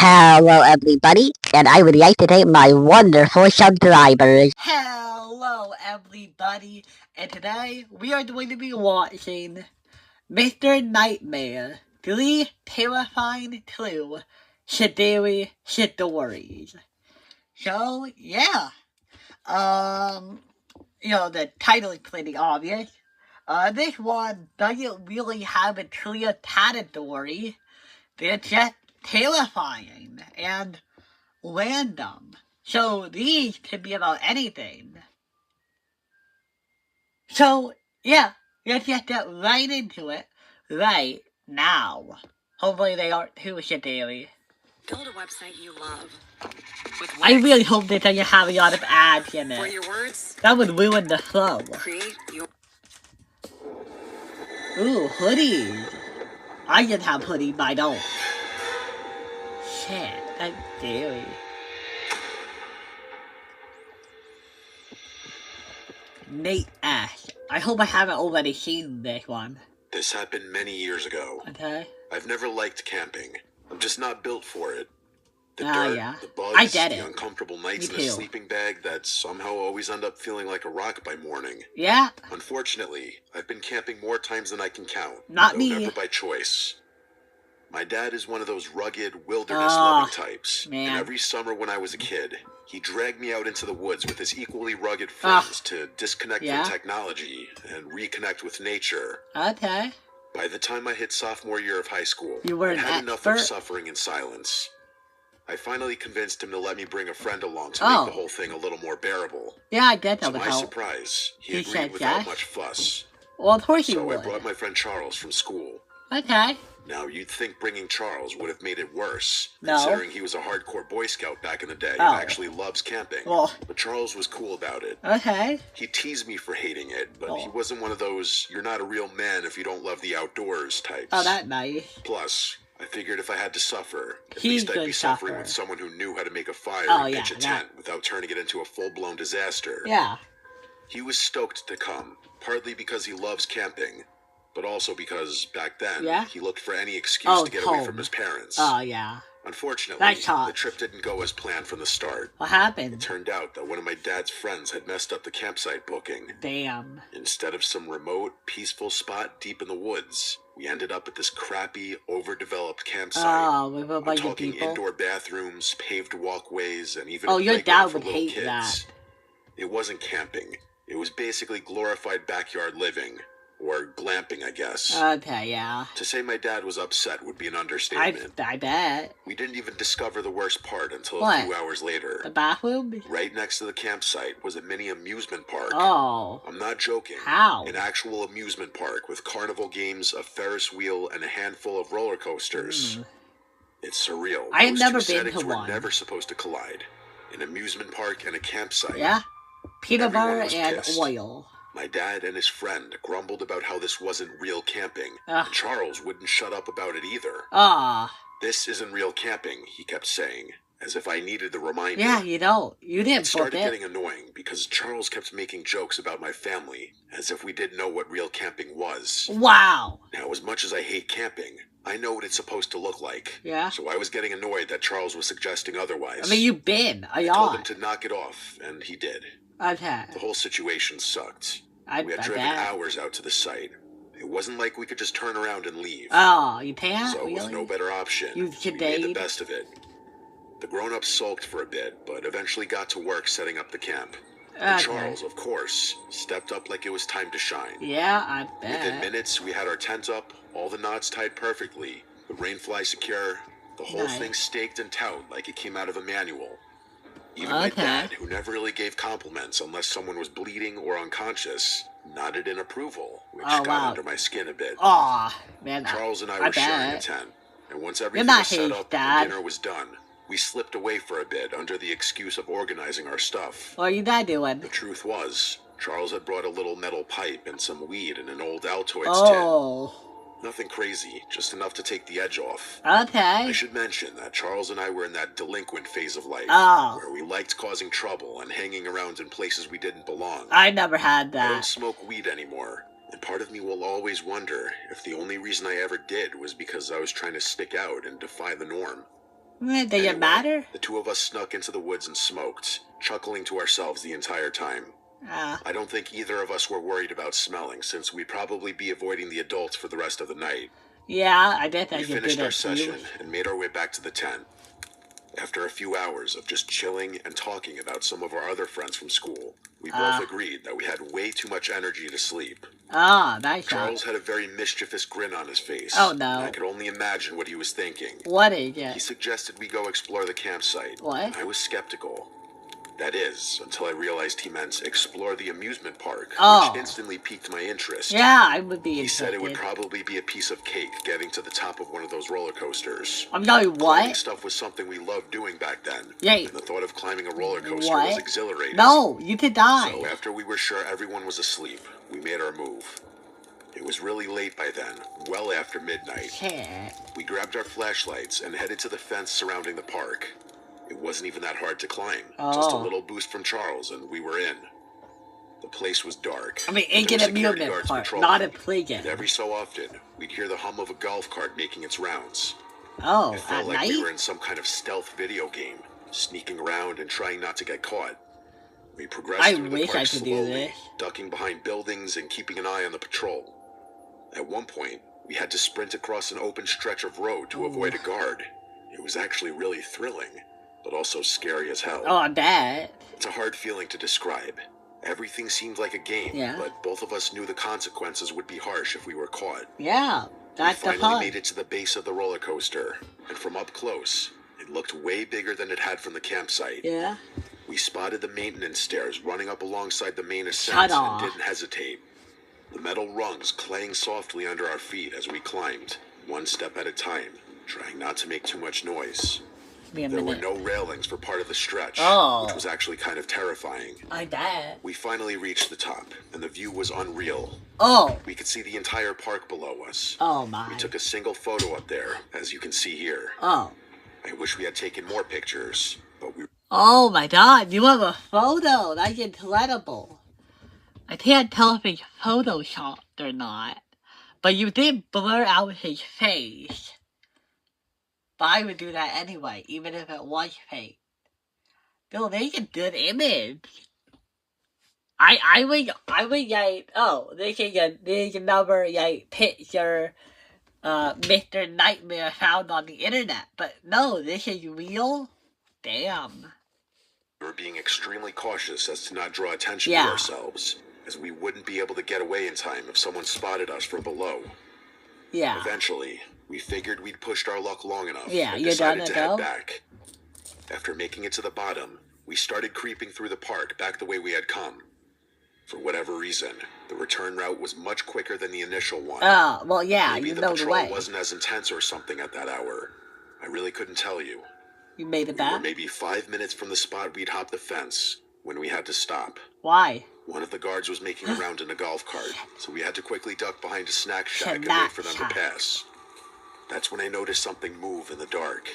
Hello, everybody, and I would like to thank my wonderful subscribers. Hello, everybody, and today we are going to be watching Mr. Nightmare 3 Terrifying 2 Shidori Shidori's. So, yeah. The title is pretty obvious. This one doesn't really have a clear category. They're just terrifying and random. So these could be about anything. So, yeah, let's just get right into it right now. Hopefully they aren't too shitty. Build a website you love. With I really hope they doesn't have a lot of ads in For it. your words, That would ruin the flow. create your... Ooh, hoodies. I can have hoodies, but I don't. Shit, that's scary. Nate Ash. I hope I haven't already seen this one. This happened many years ago. Okay? I've never liked camping. I'm just not built for it. The Ah, dirt, yeah. the bugs, I get the it. uncomfortable nights Me in a too. sleeping bag that somehow always end up feeling like a rock by morning. Yeah? Unfortunately, I've been camping more times than I can count. Not though me. Never by choice. My dad is one of those rugged, wilderness-loving types. man. And every summer when I was a kid, he dragged me out into the woods with his equally rugged friends to disconnect Yeah? from technology and reconnect with nature. Okay. By the time I hit sophomore year of high school, You were I an had enough of expert? suffering in silence. I finally convinced him to let me bring a friend along to Oh. make the whole thing a little more bearable. Yeah, I get that To would my help. surprise, he He agreed said without yes? much fuss. Well, of course you So I would. brought my friend Charles from school. Okay. Now, you'd think bringing Charles would have made it worse, No. considering he was a hardcore Boy Scout back in the day Oh. and actually loves camping. Well. But Charles was cool about it. Okay. He teased me for hating it, but Oh. he wasn't one of those "you're not a real man if you don't love the outdoors" types. Oh, that's nice. Plus, I figured if I had to suffer, at He least I'd could be suffering suffer. with someone who knew how to make a fire Oh, and yeah, pitch a that- tent without turning it into a full-blown disaster. Yeah. He was stoked to come, partly because he loves camping, but also because, back then, Yeah? he looked for any excuse to get away home. from his parents. Oh, yeah. Unfortunately, That's hot. the trip didn't go as planned from the start. What It happened? turned out that one of my dad's friends had messed up the campsite booking. Damn. Instead of some remote, peaceful spot deep in the woods, we ended up at this crappy, overdeveloped campsite. Oh, with a I'm bunch of talking people? indoor bathrooms, paved walkways, and even Oh, a your playground dad for would little hate kids. that. It wasn't camping. It was basically glorified backyard living. Or glamping, I guess. Okay, yeah. To say my dad was upset would be an I understatement. bet. We didn't even discover the worst part until What? a few hours later. The bathroom? Right next to the campsite was a mini amusement park. Oh. I'm not joking. How? An actual amusement park with carnival games, a Ferris wheel, and a handful of roller coasters. It's surreal. I have Those never two been settings to were one. never supposed to collide. An amusement park and a campsite. Yeah? Peanut Everyone butter was and pissed. oil. My dad and his friend grumbled about how this wasn't real camping. Ugh. And Charles wouldn't shut up about it either. Ah. This isn't real camping, he kept saying, as if I needed the reminder. Yeah, you don't. You It didn't book started it. getting annoying because Charles kept making jokes about my family, as if we didn't know what real camping was. Wow. Now, as much as I hate camping, I know what it's supposed to look like. Yeah? So I was getting annoyed that Charles was suggesting otherwise. I mean, you've been a I told him yacht. to knock it off, and he did. Okay. The whole situation sucked. I We had bet. driven hours out to the site. It wasn't like we could just turn around and leave. Oh, you can't? So with Really? no better option, You we made today? the best of it. The grown-ups sulked for a bit, but eventually got to work setting up the camp. And Okay. Charles, of course, stepped up like it was time to shine. Yeah, I Within bet. minutes, we had our tent up, all the knots tied perfectly, the rainfly secure, the whole Nice. thing staked and taut like it came out of a manual. Even my Okay. dad, who never really gave compliments unless someone was bleeding or unconscious, nodded in approval, which Oh, got wow. under my skin a bit. Aw, man. Charles and I I were sharing a bet. tent, and once everything not was set his up dad. and dinner was done, we slipped away for a bit under the excuse of organizing our stuff. What are you not doing? The truth was, Charles had brought a little metal pipe and some weed in an old Altoids tin. Oh. Nothing crazy, just enough to take the edge off. Okay. I should mention that Charles and I were in that delinquent phase of life, Oh. where we liked causing trouble and hanging around in places we didn't belong. I never had I don't that. smoke weed anymore, and part of me will always wonder if the only reason I ever did was because I was trying to stick out and defy the norm. Does it Anyway, matter? The two of us snuck into the woods and smoked, chuckling to ourselves the entire time. I don't think either of us were worried about smelling, since we'd probably be avoiding the adults for the rest of the night. Yeah, I guess I We could do finished our that session too. and made our way back to the tent. After a few hours of just chilling and talking about some of our other friends from school, we both agreed that we had way too much energy to sleep. Nice Charles shot. had a very mischievous grin on his face. Oh, And no. I could only imagine what he was thinking. What is He it? suggested we go explore the campsite. What? And I was skeptical. That is, until I realized he meant explore the amusement park, Oh. which instantly piqued my interest. Yeah, I would be He said it would interested. probably be a piece of cake getting to the top of one of those roller coasters. I'm going Climbing what? stuff was something we loved doing back then. Yay. And the thought of climbing a roller coaster was What? exhilarating. No, you could die. So after we were sure everyone was asleep, we made our move. It was really late by then, well after midnight. Shit. We grabbed our flashlights and headed to the fence surrounding the park. It wasn't even that hard to climb. Just a Oh. little boost from Charles and we were in. The place was dark. I mean, but it there can were security amusement guards park, patrolling. not a And playground. every so often, we'd hear the hum of a golf cart making its rounds. Oh, It felt at like we were night? in some kind of stealth video game, sneaking around and trying not to get caught. We progressed I through the wish I park could do slowly, this. ducking behind buildings and keeping an eye on the patrol. At one point, we had to sprint across an open stretch of road to avoid a guard. It was actually really thrilling, but also scary as hell. Oh, I bet. It's a hard feeling to describe. Everything seemed like a game, Yeah. but both of us knew the consequences would be harsh if we were caught. Yeah, that's We the finally fun. made it to the base of the roller coaster, and from up close, it looked way bigger than it had from the campsite. Yeah. We spotted the maintenance stairs running up alongside the main ascent Shut and off. didn't hesitate. The metal rungs clang softly under our feet as we climbed, one step at a time, trying not to make too much noise. Be a There were minute. no railings for part of the stretch, Oh. which was actually kind of terrifying. I bet. We finally reached the top, and the view was unreal. Oh. We could see the entire park below us. Oh my. We took a single photo up there, as you can see here. Oh. I wish we had taken more pictures, but we Oh my god, you have a photo. That's incredible. I can't tell if it's photoshopped or not. But you did blur out his face. But I would do that anyway, even if it was fake. Bill, there's a good image. I would like, oh, there's another like picture Mr. Nightmare found on the internet. But no, this is real? Damn. were being extremely cautious as to not draw attention Yeah. to ourselves, as we wouldn't be able to get away in time if someone spotted us from below. Yeah. Eventually, we figured we'd pushed our luck long enough Yeah, and you decided done to it, head though? back. After making it to the bottom, we started creeping through the park back the way we had come. For whatever reason, the return route was much quicker than the initial one. Oh, well, yeah, Maybe you the know the patrol way. wasn't as intense or something at that hour. I really couldn't tell you. You made it We were back? maybe 5 minutes from the spot we'd hopped the fence when we had to stop. Why? One of the guards was making a round in a golf cart, so we had to quickly duck behind a snack shack and Snack wait for them shack. to pass. That's when I noticed something move in the dark.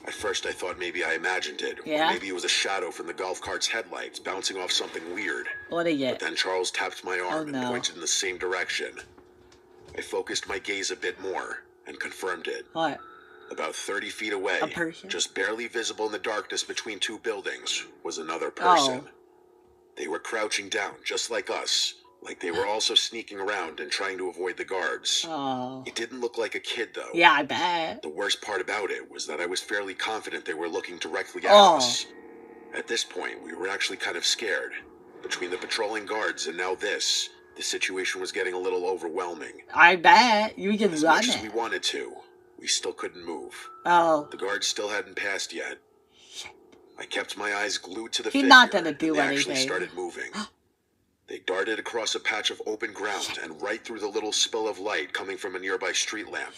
At first I thought maybe I imagined it, Yeah? or maybe it was a shadow from the golf cart's headlights bouncing off something weird. What is But it? then Charles tapped my arm no. and pointed in the same direction. I focused my gaze a bit more and confirmed it. What? About 30 feet away, A person? just barely visible in the darkness between two buildings, was another person. Oh. They were crouching down, just like us, like they were also sneaking around and trying to avoid the guards. Oh. It didn't look like a kid, though. Yeah, I bet. The worst part about it was that I was fairly confident they were looking directly at Oh. us. At this point, we were actually kind of scared. Between the patrolling guards and now this, the situation was getting a little overwhelming. I bet. You can As run much as we it. wanted to, we still couldn't move. Oh. The guards still hadn't passed yet. I kept my eyes glued to the He's figure, not gonna do and they actually anything. started moving. They darted across a patch of open ground and right through the little spill of light coming from a nearby street lamp.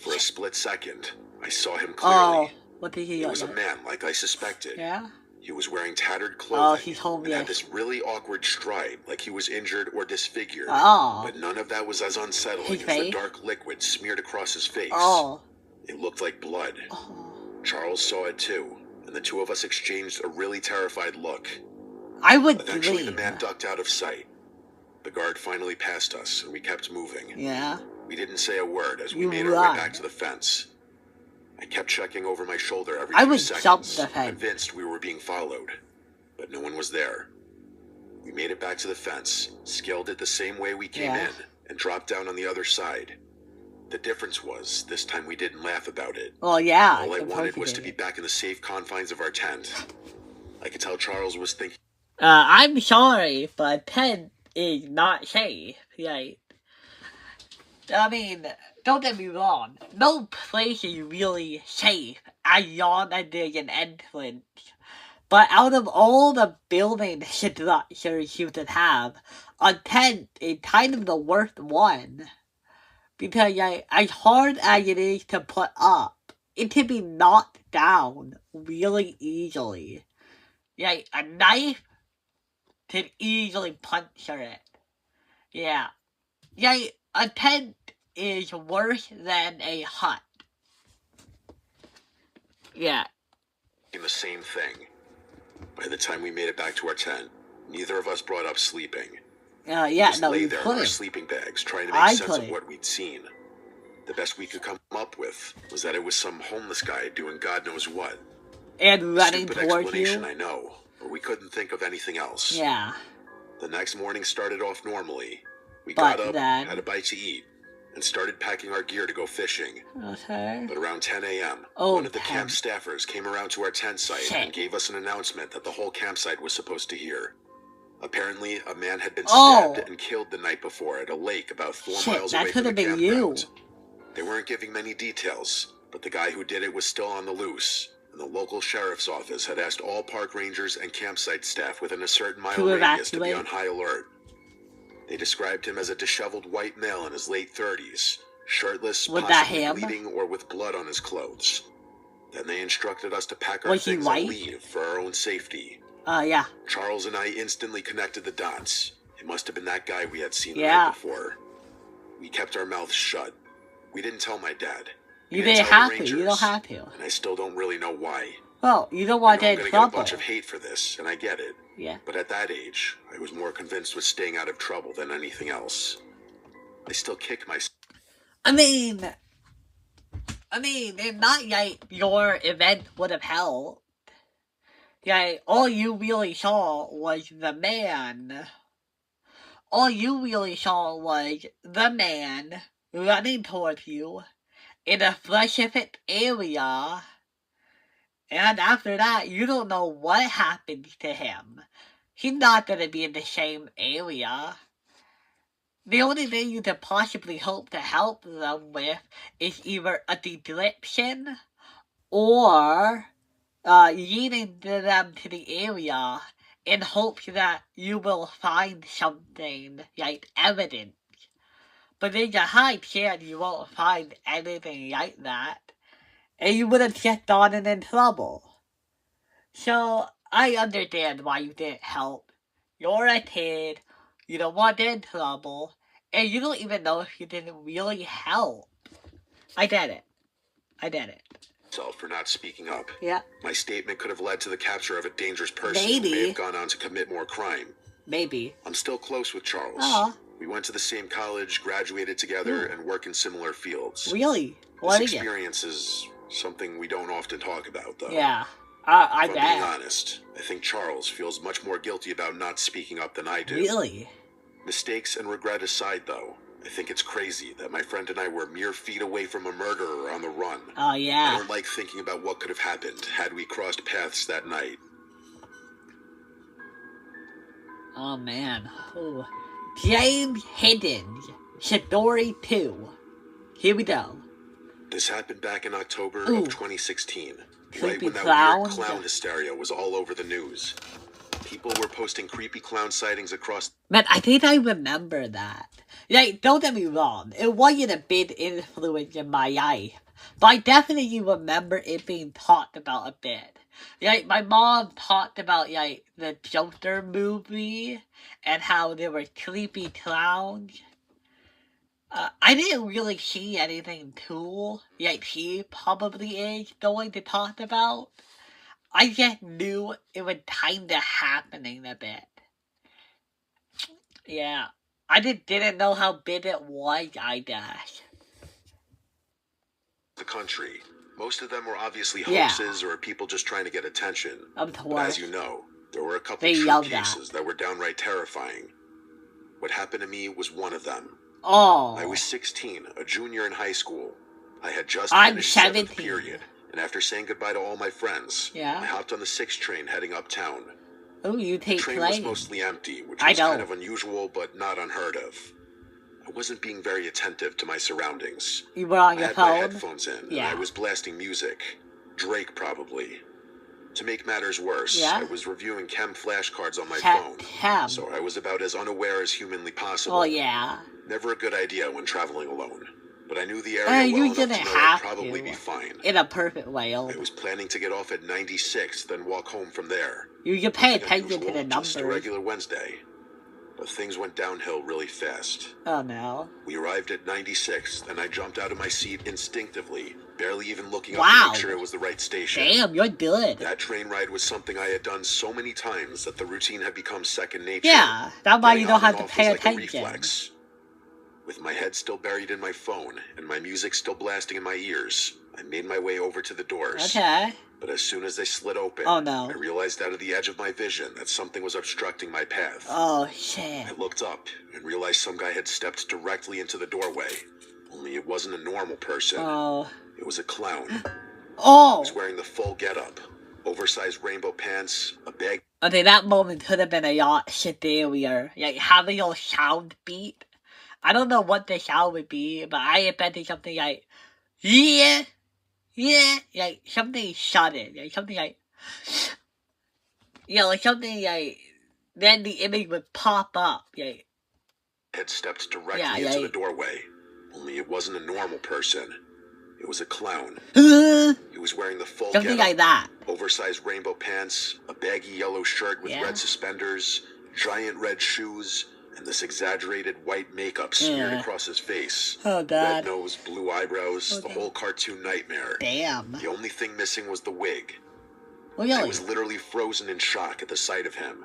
For a split second, I saw him Oh. clearly. What did he It was a look like? man, like I suspected. Yeah? He was wearing tattered Oh, clothing he's and homeless. had this really awkward stride, like he was injured or disfigured. Oh. But none of that was as unsettling His as the face? dark liquid smeared across his face. Oh. It looked like blood. Oh. Charles saw it too, and the two of us exchanged a really terrified look. I would Eventually, the leave. man ducked out of sight. The guard finally passed us, and we kept moving. Yeah? We didn't say a word as we You made our run. way back to the fence. I kept checking over my shoulder every I few would jump seconds, the fence. convinced we were being followed. But no one was there. We made it back to the fence, scaled it the same way we came Yeah. in, and dropped down on the other side. The difference was, this time we didn't laugh about it. Well, yeah. All I of course wanted you was to be did. back in the safe confines of our tent. I could tell Charles was thinking I'm sorry, but tent is not safe. Right? I mean, don't get me wrong. No place is really safe as long as there's an entrance. But out of all the building structures you could have, a tent is kind of the worst one. Because as hard as it is to put up, it can be knocked down really easily. Like, a knife can easily puncture it. Yeah. Like, a tent is worse than a hut. Yeah. the same thing. By the time we made it back to our tent, neither of us brought up sleeping. Yeah, We just no, lay you there in our couldn't. sleeping bags, trying to make I sense of couldn't. what we'd seen. The best we could come up with was that it was some homeless guy doing God knows what. And A running stupid towards explanation, you. I know, but we couldn't think of anything else. Yeah. The next morning started off normally. We But got up, then- had a bite to eat, and started packing our gear to go fishing. Okay. But around 10 a.m., Oh, one of the 10. camp staffers came around to our tent site Shit. and gave us an announcement that the whole campsite was supposed to hear. Apparently, a man had been Oh. stabbed and killed the night before at a lake about 4 Shit, miles that away from could the have been you. campground. They weren't giving many details, but the guy who did it was still on the loose, and the local sheriff's office had asked all park rangers and campsite staff within a certain mile To radius to be evacuate. on high alert. They described him as a disheveled white male in his late 30s, shirtless, Was that possibly him? bleeding, or with blood on his clothes. Then they instructed us to pack our Was he things white? and leave for our own safety. Yeah. Charles and I instantly connected the dots. It must have been that guy we had seen the Yeah. night before. We kept our mouths shut. We didn't tell my dad. We You didn't didn't tell the have to. You Rangers, don't have to. And I still don't really know why. Well, you don't I want know to I'm get in gonna get a trouble. bunch of hate for this, and I get it. Yeah. But at that age, I was more convinced with staying out of trouble than anything else. I still kick myself. I mean, it's not like your event would have helped. Like, all you really saw was the man. All you really saw was the man running towards you in a specific area. And after that, you don't know what happened to him. He's not gonna be in the same area. The only thing you could possibly hope to help them with is either a description or leading them to the area in hopes that you will find something like evidence. But there's a high chance you won't find anything like that, and you would have just gotten in trouble. So, I understand why you didn't help. You're a kid, you don't want to get in trouble, and you don't even know if you didn't really help. I get it. For not speaking up. Yeah, My statement could have led to the capture of a dangerous person who Maybe. may have gone on to commit more crime. maybe. I'm still close with Charles. Aw. We went to the same college, graduated together, and work in similar fields. Really? What This is it? experience is something we don't often talk about, though. Yeah, I If I'm being bet. honest, I think Charles feels much more guilty about not speaking up than I do. Really? Mistakes and regret aside, though, I think it's crazy that my friend and I were mere feet away from a murderer on the run. Oh, I yeah. don't like thinking about what could have happened had we crossed paths that night. Oh, man. Ooh. James Hiddens, Shidori 2. Here we go. This happened back in October Ooh. of 2016, right Creepy when that clowns. weird clown hysteria was all over the news. People were posting creepy clown sightings across. Man, I think I remember that. Like, don't get me wrong, it wasn't a big influence in my life, but I definitely remember it being talked about a bit. Like, my mom talked about, like, the Joker movie, and how there were creepy clowns. I didn't really see anything cool, like she probably is going to talk about. I just knew it was kinda happening a bit. Yeah. I just didn't know how big it was, I guess. the country, Most of them were obviously Yeah. hoaxes or people just trying to get attention. Of But course. as you know, there were a couple They true love that. cases that were downright terrifying. What happened to me was one of them. Oh. I was 16, a junior in high school. I had just I'm finished 7th 17. period, and after saying goodbye to all my friends, Yeah. I hopped on the 6 train heading uptown. Oh, you The take train was planes. mostly empty, which I was know. kind of unusual but not unheard of. I wasn't being very attentive to my surroundings. You were on I your had my phone? headphones in, and Yeah. I was blasting music. Drake, probably. To make matters worse, Yeah? I was reviewing chem flashcards on my phone, Chem. so I was about as unaware as humanly possible. Oh, yeah. Never a good idea when traveling alone, but I knew the area well You enough to didn't know have I'd probably to. be fine. In a perfect way. I was planning to get off at 96, then walk home from there. You can pay Nothing attention to unusual, the just a numbers. regular Wednesday. But things went downhill really fast. Oh, no. We arrived at 96, then I jumped out of my seat instinctively, barely even looking up Wow. to make sure it was the right station. Damn, you're good. That train ride was something I had done so many times that the routine had become second nature. Yeah, that's why you Getting don't on have and to off pay was like a attention. reflex. With my head still buried in my phone and my music still blasting in my ears, I made my way over to the doors. Okay. But as soon as they slid open, Oh, no. I realized out of the edge of my vision that something was obstructing my path. Oh, shit. I looked up and realized some guy had stepped directly into the doorway. Only it wasn't a normal person. Oh. It was a clown. He Oh! was wearing the full getup. Oversized rainbow pants, a bag Okay, that moment could have been a lot shittier. Like, having your sound beat. I don't know what the sound would be, but I expected something like, yeah, like something sudden, like something like, like something like, then the image would pop up, like, had stepped directly Yeah, into yeah. the doorway. Only it wasn't a normal person. It was a clown. something He was wearing the full like getup. that. Oversized rainbow pants, a baggy yellow shirt with Yeah. red suspenders, giant red shoes, and this exaggerated white makeup smeared Yeah. across his face. Oh, Red God. nose, blue eyebrows, Oh, the God. whole cartoon nightmare. Damn. The only thing missing was the wig. I Really? was literally frozen in shock at the sight of him.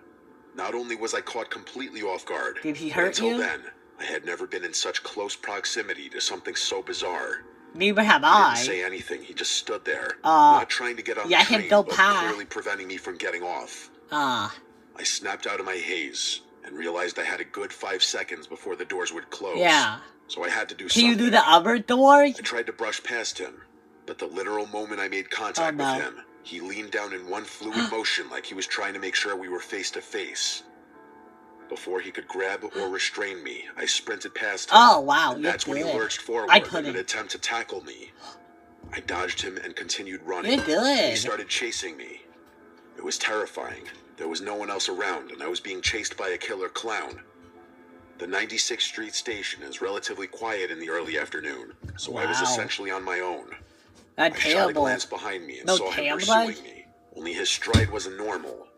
Not only was I caught completely off guard, Did he but hurt until you? then, I had never been in such close proximity to something so bizarre. Neither have He didn't say I. anything. He just stood there, Uh, not trying to get on yeah, the him train, go but past. clearly preventing me from getting off. Ah. I snapped out of my haze and realized I had a good 5 seconds before the doors would close. Yeah. So I had to do Can something. you do the other doors? I tried to brush past him, but the literal moment I made contact Oh, no. with him, he leaned down in one fluid motion like he was trying to make sure we were face to face. Before he could grab or restrain me, I sprinted past him. Oh, wow, and you're that's when he good. lurched forward I in couldn't. an attempt to tackle me. I dodged him and continued running. You're good. He started chasing me. It was terrifying. There was no one else around, and I was being chased by a killer clown. The 96th Street station is relatively quiet in the early afternoon, so I was Wow. essentially on my own. That's I shot a terrible. glance behind me and No saw him camouflage? pursuing me. Only his stride wasn't normal.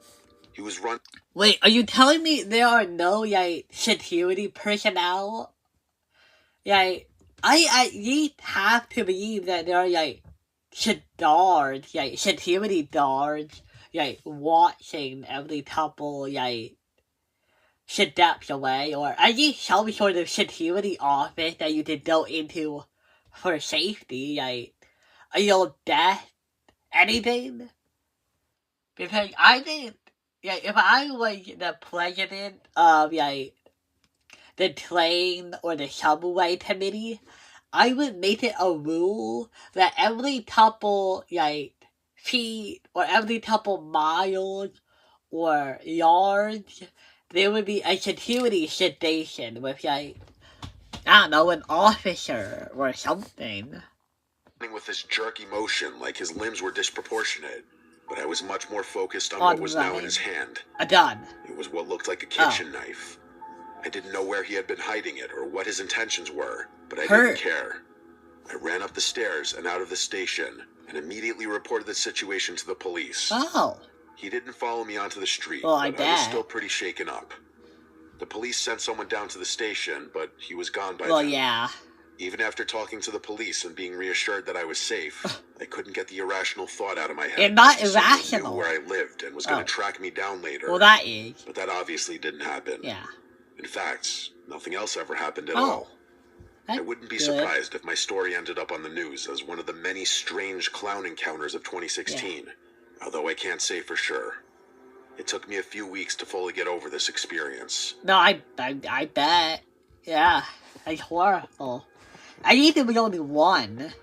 He was running Wait, are you telling me there are no, like, security personnel? Like, I you have to believe that there are, like, guards, like, security guards, like, watching every couple, like, steps away, or at least some sort of security office that you can go into for safety, like, a your death, anything? Because I think, like, if I was the president of, like, the train or the subway committee, I would make it a rule that every couple, like, feet or every couple miles or yards, there would be a security station with, like, I don't know, an officer or something. with this jerky motion like his limbs were disproportionate, but I was much more focused on On what was now in running. his hand. A gun. It was what looked like a Oh. kitchen knife. I didn't know where he had been hiding it or what his intentions were, but I Hurt. didn't care. I ran up the stairs and out of the station and immediately reported the situation to the police. Oh. He didn't follow me onto the street, Well, I but I was bet. still pretty shaken up. The police sent someone down to the station, but he was gone by Well, then. yeah. Even after talking to the police and being reassured that I was safe, I couldn't get the irrational thought out of my head. It's not that someone irrational. knew where I lived and was going Oh. to track me down later. Well, that is. But that obviously didn't happen. Yeah. In fact, nothing else ever happened at Oh. all. I wouldn't be good. surprised if my story ended up on the news as one of the many strange clown encounters of 2016, although I can't say for sure. It took me a few weeks to fully get over this experience. No, I bet. Yeah, that's horrible. I need to be only one.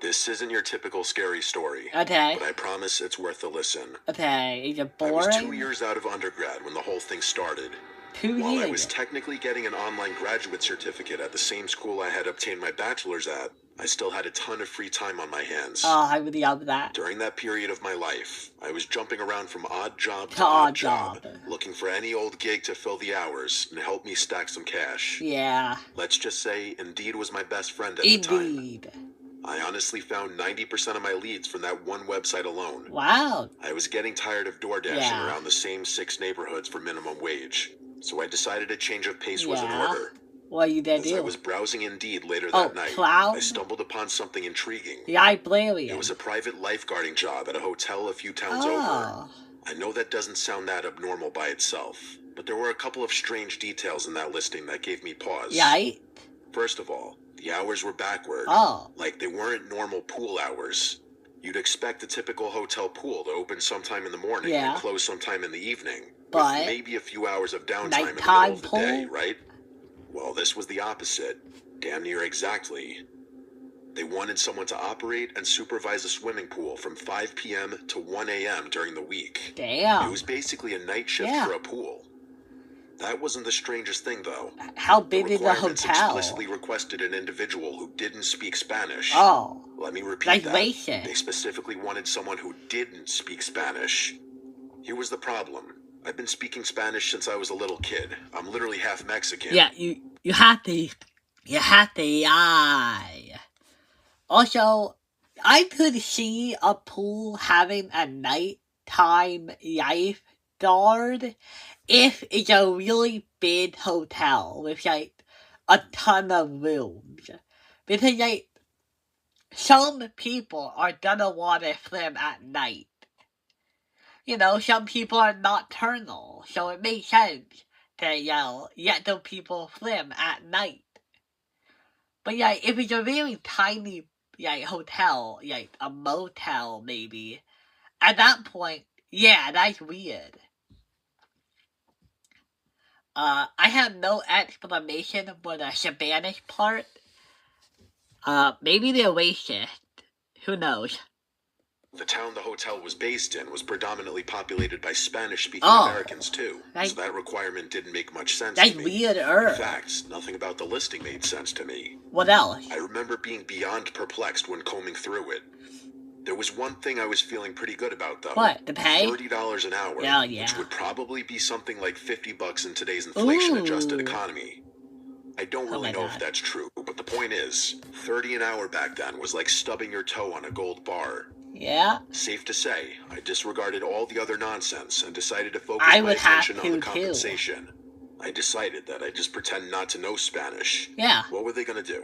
This isn't your typical scary story, Okay. but I promise it's worth a listen. Okay, is it I was 2 boring? years out of undergrad when the whole thing started. 2 While I years. was technically getting an online graduate certificate at the same school I had obtained my bachelor's at, I still had a ton of free time on my hands. Oh, I would love that. During that period of my life, I was jumping around from odd job To to odd odd job, job. looking for any old gig to fill the hours and help me stack some cash. Yeah, Let's just say Indeed was my best friend at the time. indeed. I honestly found 90% of my leads from that one website alone. Wow. I was getting tired of door dashing Yeah. around the same 6 neighborhoods for minimum wage, so I decided a change of pace was in Yeah. order. What you gonna As I do? was browsing Indeed later Oh, that night, clown? I stumbled upon something intriguing. Yeah, I blame It you. was a private lifeguarding job at a hotel a few towns over. Oh. I know that doesn't sound that abnormal by itself, but there were a couple of strange details in that listing that gave me pause. Right? First of all, the hours were backward. Oh. Like they weren't normal pool hours. You'd expect a typical hotel pool to open sometime in the morning Yeah. and close sometime in the evening, But with maybe a few hours of downtime in the middle nighttime of the day, pool? right? Well, this was the opposite. Damn near exactly. They wanted someone to operate and supervise a swimming pool from 5 p.m. to 1 a.m. during the week. It Damn. was basically a night shift Yeah. for a pool. That wasn't the strangest thing, though. How The big is the requirements hotel? explicitly requested an individual who didn't speak Spanish. Oh. Let me repeat Like that. racist. They specifically wanted someone who didn't speak Spanish. Here was the problem. I've been speaking Spanish since I was a little kid. I'm literally half Mexican. Yeah, you have to lie. Also, I could see a pool having a nighttime lifeguard if it's a really big hotel with like a ton of rooms. Because like some people are gonna want to swim at night. You know, some people are nocturnal, so it makes sense to, let the people swim at night. But yeah, if it's a really tiny hotel, like a motel maybe, at that point, yeah, that's weird. I have no explanation for the Spanish part. Maybe they're racist. Who knows? The town the hotel was based in was predominantly populated by Spanish-speaking Oh. Americans too, Like- so that requirement didn't make much sense That's to me. weirder. In fact, nothing about the listing made sense to me. What else? I remember being beyond perplexed when combing through it. There was one thing I was feeling pretty good about, though. What, the pay? $30 an hour, Hell yeah. which would probably be something like $50 in today's inflation-adjusted Ooh. economy. I don't Oh really my know if God. that's true, but the point is, $30 an hour back then was like stubbing your toe on a gold bar. Yeah? Safe to say, I disregarded all the other nonsense and decided to focus I my would have attention on the to, too. compensation. I decided that I'd just pretend not to know Spanish. Yeah. What were they gonna do?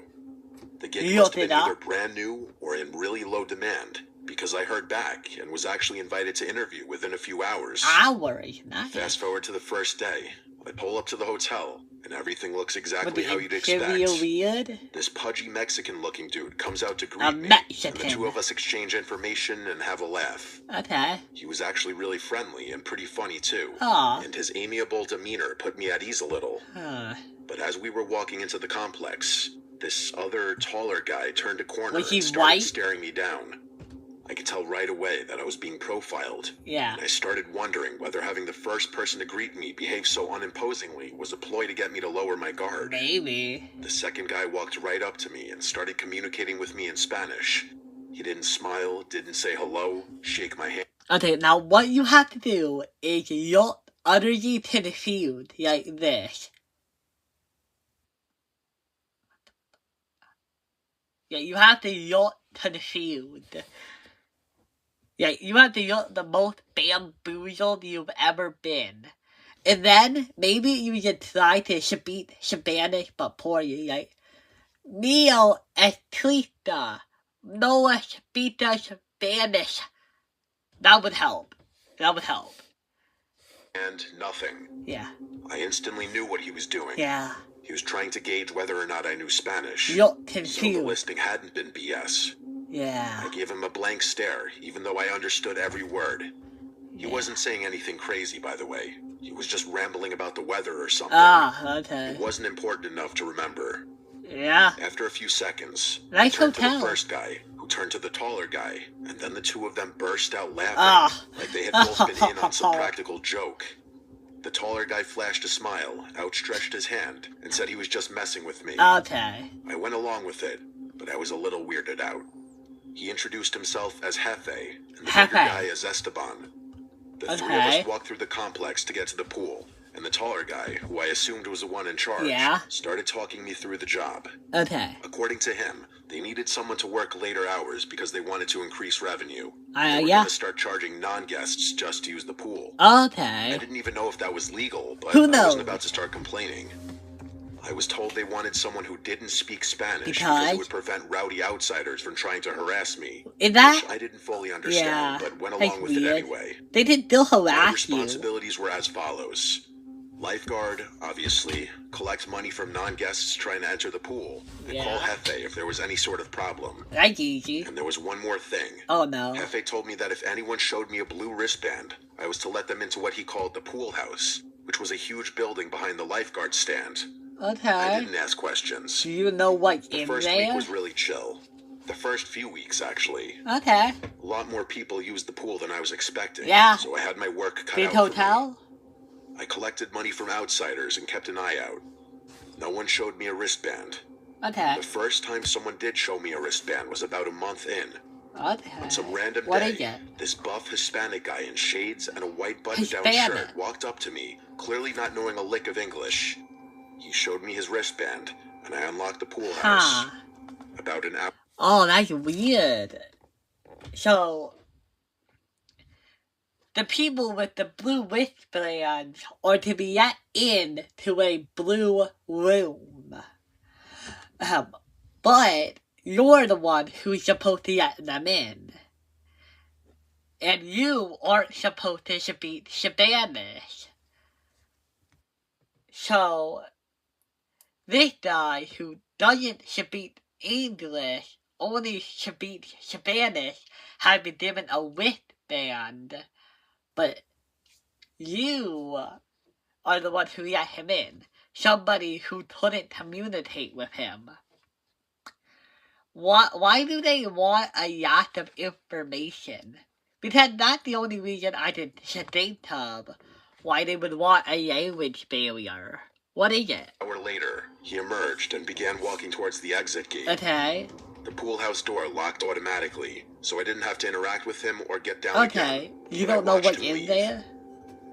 The gig You must looked have it been either up? brand new or in really low demand, because I heard back and was actually invited to interview within a few hours. Hours. Nice. Fast forward to the first day. I pull up to the hotel, and everything looks But exactly how you'd the expect. interview weird? This pudgy Mexican-looking dude comes out to greet A me, and the Mexican. two of us exchange information and have a laugh. Okay. He was actually really friendly and pretty funny too, Aw. and his amiable demeanor put me at ease a little. Huh. But as we were walking into the complex, this other taller guy turned a corner Was he and started white? staring me down. I could tell right away that I was being profiled, Yeah. and I started wondering whether having the first person to greet me behave so unimposingly was a ploy to get me to lower my guard. Maybe. The second guy walked right up to me and started communicating with me in Spanish. He didn't smile, didn't say hello, shake my hand. Okay, now what you have to do is look underneath to the field like this. Yeah, you have to look to the field. Yeah, you have to look the most bamboozled you've ever been. And then, maybe you can try to speak Spanish but poorly, like, Neo escrita, no espita Spanish. That would help. That would help. And nothing. Yeah. I instantly knew what he was doing. Yeah. He was trying to gauge whether or not I knew Spanish. You look So the confused. listing hadn't been BS. Yeah. I gave him a blank stare, even though I understood every word. He wasn't saying anything crazy, by the way. He was just rambling about the weather or something. Ah, okay. It wasn't important enough to remember. Yeah. After a few seconds, Nice I turned to hotel. the first guy, who turned to the taller guy, and then the two of them burst out laughing, Ah. like they had both been in on some practical joke. The taller guy flashed a smile, outstretched his hand, and said he was just messing with me. Okay. I went along with it, but I was a little weirded out. He introduced himself as Jefe, and the bigger Jefe. guy as Esteban. The three of Okay. us walked through the complex to get to the pool, and the taller guy, who I assumed was the one in charge, Yeah. started talking me through the job. Okay. According to him, they needed someone to work later hours because they wanted to increase revenue. They were Yeah. going to start charging non-guests just to use the pool. Okay. I didn't even know if that was legal, but Who I knows? wasn't about to start complaining. I was told they wanted someone who didn't speak Spanish because Because? it would prevent rowdy outsiders from trying to harass me. Is that? Which I didn't fully understand, Yeah, but went that's along with it weird. anyway. They did still My harass you. responsibilities were as follows. Lifeguard, obviously. Collect money from non-guests trying to enter the pool. And call Yeah. Jefe if there was any sort of problem. That's easy. And there was one more thing. Oh no. Jefe told me that if anyone showed me a blue wristband, I was to let them into what he called the pool house, which was a huge building behind the lifeguard stand. I Okay. didn't ask questions. Do you know what's The in first week there? was really chill. The first few weeks, actually. Okay. A lot more people used the pool than I was expecting. Yeah. So I had my work cut Big out for me. hotel? I collected money from outsiders and kept an eye out. No one showed me a wristband. Okay. The first time someone did show me a wristband was about a month in. Okay. On some random What day, is it? this buff Hispanic guy in shades and a white button-down Hispanic. shirt walked up to me, clearly not knowing a lick of English. He showed me his wristband, and I unlocked the pool house. Huh. About an hour Oh, that's weird. So, the people with the blue wristbands are to be let in to a blue room. But you're the one who's supposed to let them in. And you aren't supposed to speak Spanish. So, this guy who doesn't speak English, only speaks Spanish, has been given a wristband. But you are the one who let him in. Somebody who couldn't communicate with him. Why do they want a lot of information? Because that's the only reason I can think of why they would want a language barrier. What is it? later, he emerged and began walking towards the exit gate. Okay. The pool house door locked automatically, so I didn't have to interact with him or get down Okay. again. You But I don't know watched what's him in leave. there?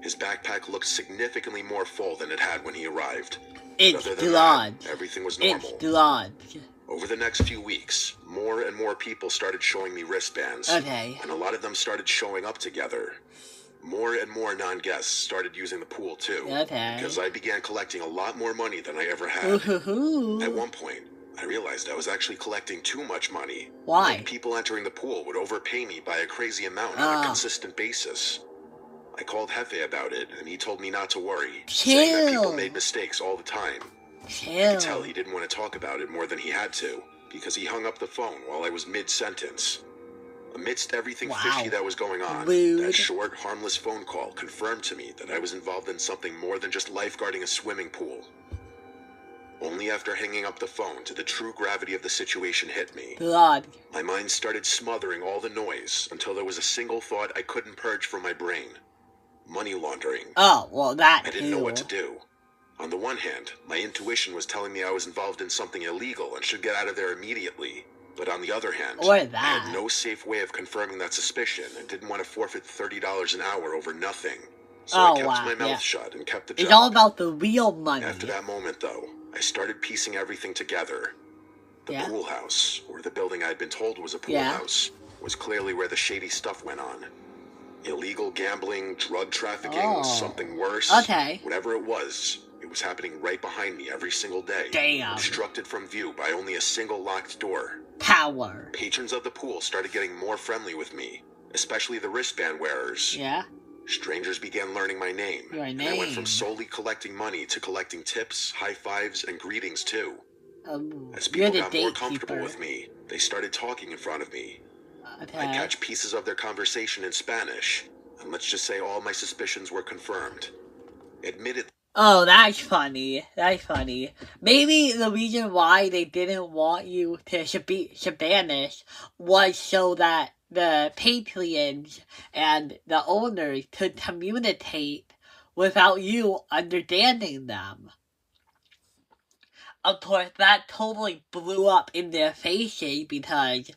His backpack looked significantly more full than it had when he arrived. It's Other than large. that, everything was It's normal. large. Over the next few weeks, more and more people started showing me wristbands. Okay. And a lot of them started showing up together. More and more non-guests started using the pool too. Okay. Because I began collecting a lot more money than I ever had. Ooh-hoo-hoo. At one point, I realized I was actually collecting too much money. Why? Like, people entering the pool would overpay me by a crazy amount on Ah. a consistent basis. I called Jefe about it, and he told me not to worry, saying that people Chill. made mistakes all the time. I Chill. could tell he didn't want to talk about it more than he had to, because he hung up the phone while I was mid-sentence. Amidst everything Wow. fishy that was going on, Rude. that short, harmless phone call confirmed to me that I was involved in something more than just lifeguarding a swimming pool. Only after hanging up the phone did the true gravity of the situation hit me. Blood. My mind started smothering all the noise until there was a single thought I couldn't purge from my brain. Money laundering. Oh, well, that I too. didn't know what to do. On the one hand, my intuition was telling me I was involved in something illegal and should get out of there immediately. But on the other hand, Or I that. had no safe way of confirming that suspicion and didn't want to forfeit $30 an hour over nothing. So Oh, I kept wow, my mouth yeah. shut and kept the It's job. all about the real money. After that moment, though, I started piecing everything together. The Yeah. pool house, or the building I'd been told was a pool Yeah. house, was clearly where the shady stuff went on. Illegal gambling, drug trafficking, Oh. something worse. Okay. Whatever it was happening right behind me every single day. Damn. Obstructed from view by only a single locked door. Power. Patrons of the pool started getting more friendly with me, especially the wristband wearers. Yeah? Strangers began learning my name. Your And I went from name. solely collecting money to collecting tips, high fives, and greetings too. As You're people the got more comfortable gatekeeper. with me, they started talking in front of me. I'd Okay. catch pieces of their conversation in Spanish, and let's just say all my suspicions were confirmed. Admittedly, Oh, that's funny. That's funny. Maybe the reason why they didn't want you to speak Spanish was so that the patrons and the owners could communicate without you understanding them. Of course, that totally blew up in their faces because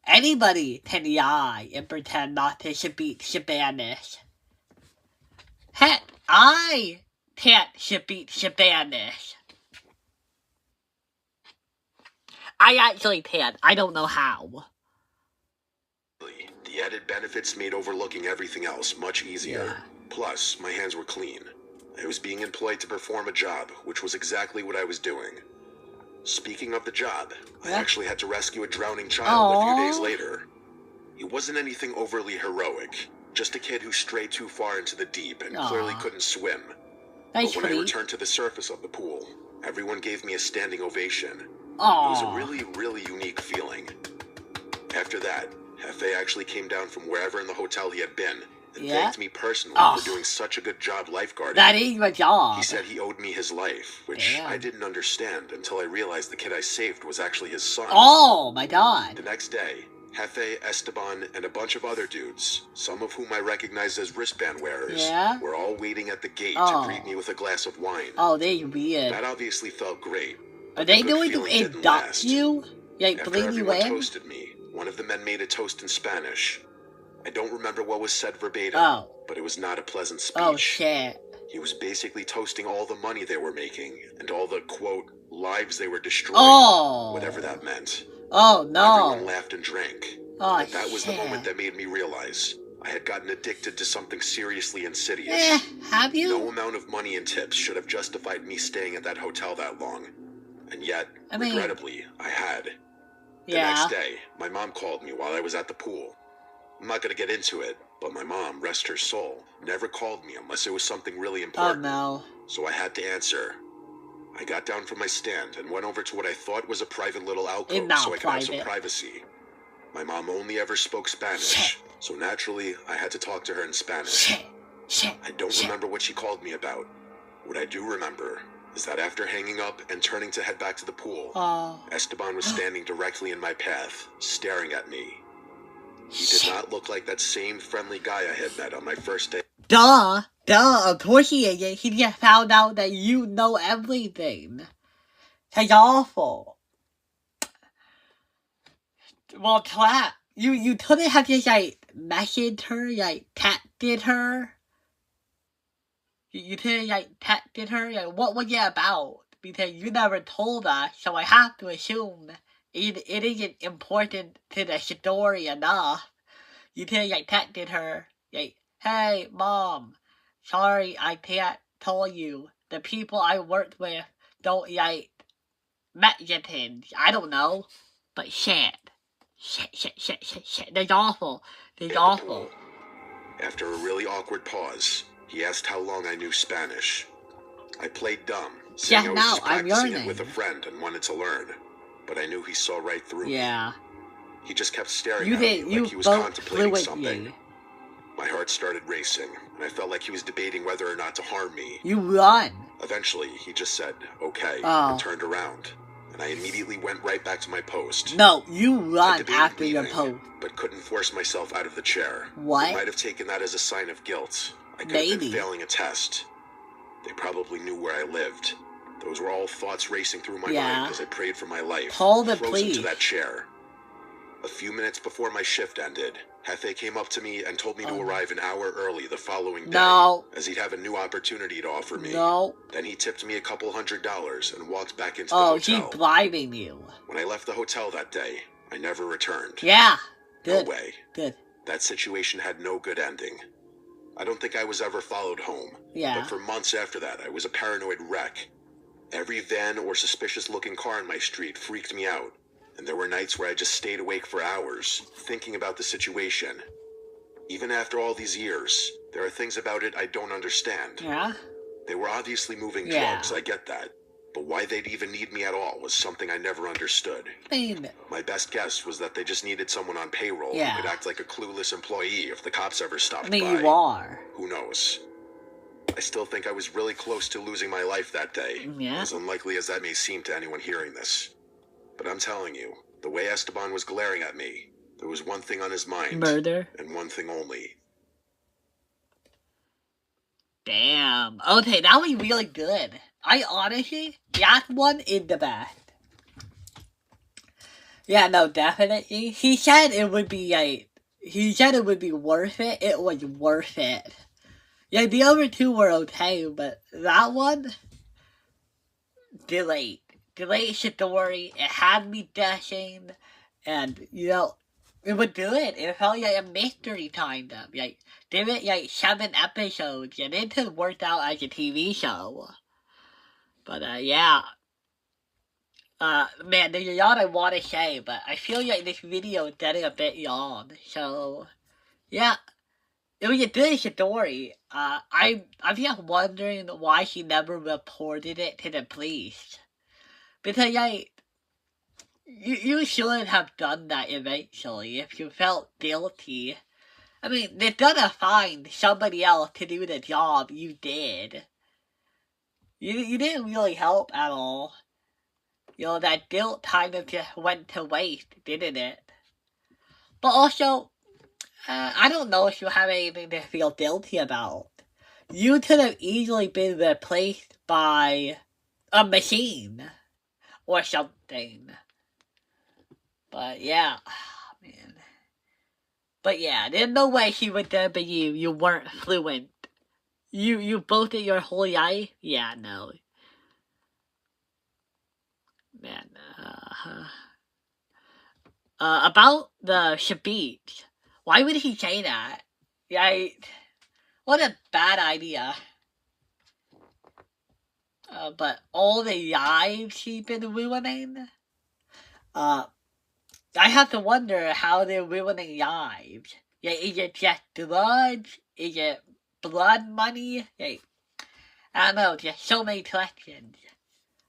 anybody can lie and pretend not to speak Spanish. Heck, I can't speak Spanish. I actually can. I don't know how. the added benefits made overlooking everything else much easier. Yeah. Plus, my hands were clean. I was being employed to perform a job, which was exactly what I was doing. Speaking of the job, I Yeah. actually had to rescue a drowning child a few Aww. days later. It wasn't anything overly heroic, just a kid who strayed too far into the deep and clearly Aw. couldn't swim. That's But when I sweet. returned to the surface of the pool, everyone gave me a standing ovation. It was a Aww. really, really unique feeling. After that, Hefe actually came down from wherever in the hotel he had been and Yeah? thanked me personally Oh. for doing such a good job lifeguarding. That is my job. He said he owed me his life, which Damn. I didn't understand until I realized the kid I saved was actually his son. Oh my The god. next day, Hefe, Esteban, and a bunch of other dudes, some of whom I recognized as wristband wearers, Yeah? were all waiting at the gate Oh. to greet me with a glass of wine. Oh, they weird. That obviously felt great. Are they good going to feeling didn't induct last. you? Like, After bring you everyone in? toasted me, one of the men made a toast in Spanish. I don't remember what was said verbatim, Oh. but it was not a pleasant speech. Oh shit. He was basically toasting all the money they were making and all the, quote, lives they were destroying, Oh. whatever that meant. Oh Everyone no. laughed and drank. Oh But that was the moment shit. that made me realize I had gotten addicted to something seriously insidious. Have No you? amount of money and tips should have justified me staying at that hotel that long. And yet, I mean- regrettably, I had. The Yeah. next day, my mom called me while I was at the pool. I'm not going to get into it, but my mom, rest her soul, never called me unless it was something really Oh important. no. So I had to answer. I got down from my stand and went over to what I thought was a private little alcove It's not so I could have some private. privacy. My mom only ever spoke Spanish, Shit. so naturally I had to talk to her in Spanish. Shit. Shit. I don't Shit. remember what she called me about. What I do remember is that after hanging up and turning to head back to the pool, Oh. Esteban was standing directly in my path, staring at me. He did Shit. not look like that same friendly guy I had met on my first day. Duh. Of course he isn't. He just found out that you know everything. That's awful. Well, Clap, you couldn't have just, like, messaged her, like, texted her? You could have, like, texted her? Like, what was it about? Because you never told us, so I have to assume it isn't important to the story enough. You could have, like, texted her, like, hey, Mom, sorry I can't tell you. The people I worked with don't like Mexicans. I don't know. But shit. Shit. That's awful. That's at the awful. pool. After a really awkward pause, he asked how long I knew Spanish. I played dumb, saying Yeah, I was now just I'm practicing it learning. with a friend and wanted to learn. But I knew he saw right through me. Yeah. He just kept staring You at me did. like You he was both contemplating fluently. something. My heart started racing, and I felt like he was debating whether or not to harm me. You run. Eventually, he just said, okay, Oh. and turned around. And I immediately went right back to my post. No, you I run debated after your leaving, post. but couldn't force myself out of the chair. What? They might have taken that as a sign of guilt. I could have Maybe. been failing a test. They probably knew where I lived. Those were all thoughts racing through my Yeah. mind as I prayed for my life. Hold it, frozen please. to that chair. A few minutes before my shift ended, Hefe came up to me and told me to Oh. arrive an hour early the following day, No. as he'd have a new opportunity to offer me. No. Then he tipped me a couple $100 and walked back into Oh, the she's hotel. bribing you. When I left the hotel that day, I never returned. Yeah. No Good. way. Good. That situation had no good ending. I don't think I was ever followed home. Yeah. But for months after that, I was a paranoid wreck. Every van or suspicious-looking car in my street freaked me out. And there were nights where I just stayed awake for hours, thinking about the situation. Even after all these years, There are things about it I don't understand. Yeah? They were obviously moving Yeah. drugs, I get that. But why they'd even need me at all was something I never understood. I mean, My best guess was that they just needed someone on payroll Yeah. who could act like a clueless employee if the cops ever stopped I mean, by. you are. Who knows? I still think I was really close to losing my life that day. Yeah? As unlikely as that may seem to anyone hearing this. But I'm telling you, the way Esteban was glaring at me, there was one thing on his mind. Murder? And one thing only. Damn. Okay, that was really good. I honestly, that one is the best. Yeah, no, definitely. He said it would be worth it. It was worth it. Yeah, the other two were okay, but that one, delayed. Delayed story. It had me guessing, and it would do it. It felt like a mystery kind of. Like, did it like 7 episodes, and it could work out as a TV show. But yeah. Man, there's a lot I want to say, but I feel like this video is getting a bit long. So, yeah. It was a good story. I'm just wondering why she never reported it to the police. Because, like, you should have done that eventually if you felt guilty. I mean, they're gonna find somebody else to do the job you did. You didn't really help at all. That guilt kind of just went to waste, didn't it? But also, I don't know if you have anything to feel guilty about. You could have easily been replaced by a machine or something. But yeah, man. But yeah, there's no way she would believe you weren't fluent. You both did your whole life? Yeah, no. Man, about the Shabit. Why would he say that? What a bad idea. But all the lives she's been ruining? I have to wonder how they're ruining lives. Yeah, is it just drugs? Is it blood money? I don't know, just so many questions.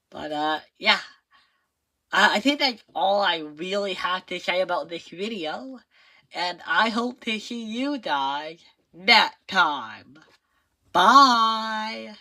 But, yeah. I think that's all I really have to say about this video. And I hope to see you guys next time. Bye!